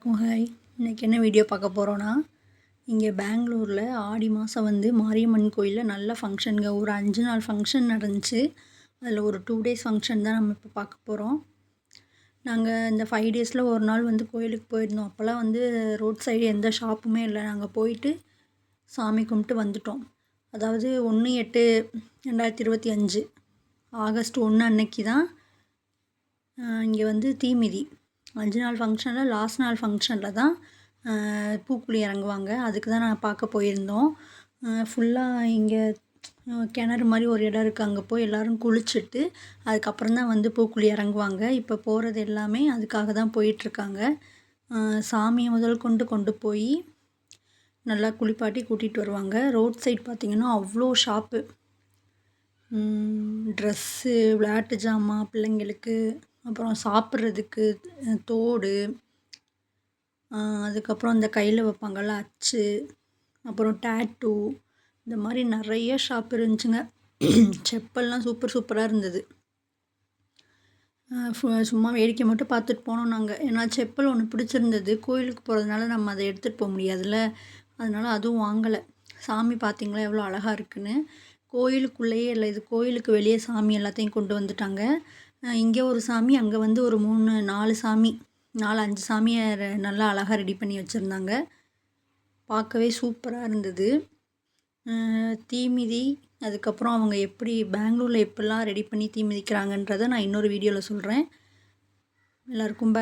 Hi, இன்றைக்கி என்ன video பார்க்க போகிறோன்னா, இங்கே பெங்களூரில் ஆடி மாதம் வந்து மாரியம்மன் கோயிலில் நல்ல ஃபங்க்ஷனுங்க. ஒரு 5 நாள் ஃபங்க்ஷன் நடந்துச்சு. அதில் ஒரு 2 டேஸ் ஃபங்க்ஷன் தான் நம்ம இப்போ பார்க்க போகிறோம். நாங்கள் இந்த 5 டேஸில் ஒரு நாள் வந்து கோயிலுக்கு போயிருந்தோம். அப்போல்லாம் வந்து ரோட் சைடு எந்த ஷாப்புமே இல்லை. நாங்கள் போயிட்டு சாமி கும்பிட்டு வந்துட்டோம். அதாவது 1/8/2025 ஆகஸ்ட் 1 அன்னைக்கு தான் இங்கே வந்து தீமிதி 5 நாள் ஃபங்க்ஷனில் லாஸ்ட் நாள் ஃபங்க்ஷனில் தான் பூக்குழி இறங்குவாங்க. அதுக்கு தான் நான் பார்க்க போயிருந்தோம். ஃபுல்லாக இங்கே கிணறு மாதிரி ஒரு இடம் இருக்குது. அங்கே போய் எல்லோரும் குளிச்சுட்டு அதுக்கப்புறம் தான் வந்து பூக்குழி இறங்குவாங்க. இப்போ போகிறது எல்லாமே அதுக்காக தான் போயிட்டுருக்காங்க. சாமியை முதல் கொண்டு போய் நல்லா குளிப்பாட்டி கூட்டிகிட்டு வருவாங்க. ரோட் சைடு பார்த்திங்கன்னா அவ்வளோ ஷாப்பு, ட்ரெஸ்ஸு, விளையாட்டு ஜாமான் பிள்ளைங்களுக்கு, அப்புறம் சாப்பிட்றதுக்கு தோடு, அதுக்கப்புறம் இந்த கையில் வைப்பாங்கள்ல அச்சு, அப்புறம் டேட்டூ, இந்த மாதிரி நிறைய ஷாப் இருந்துச்சுங்க. செப்பல்லாம் சூப்பராக இருந்தது. சும்மா வேடிக்கை மட்டும் பார்த்துட்டு போனோம் நாங்கள். ஏன்னா செப்பல் ஒன்று பிடிச்சிருந்தது. கோயிலுக்கு போகிறதுனால நம்ம அதை எடுத்துகிட்டு போக முடியாதுல்ல, அதனால் அதுவும் வாங்கலை. சாமி பார்த்திங்களா எவ்வளோ அழகாக இருக்குன்னு. கோயிலுக்குள்ளேயே இல்லை, இது கோயிலுக்கு வெளியே சாமி எல்லாத்தையும் கொண்டு வந்துட்டாங்க. இங்கே ஒரு சாமி, அங்கே வந்து ஒரு 4 சாமி, 5 சாமியை நல்லா அழகாக ரெடி பண்ணி வச்சுருந்தாங்க. பார்க்கவே சூப்பராக இருந்தது. தீமிதி, அதுக்கப்புறம் அவங்க எப்படி பெங்களூரில் எப்படிலாம் ரெடி பண்ணி தீ மிதிக்கிறாங்கன்றதை நான் இன்னொரு வீடியோவில் சொல்கிறேன். எல்லாருக்கும்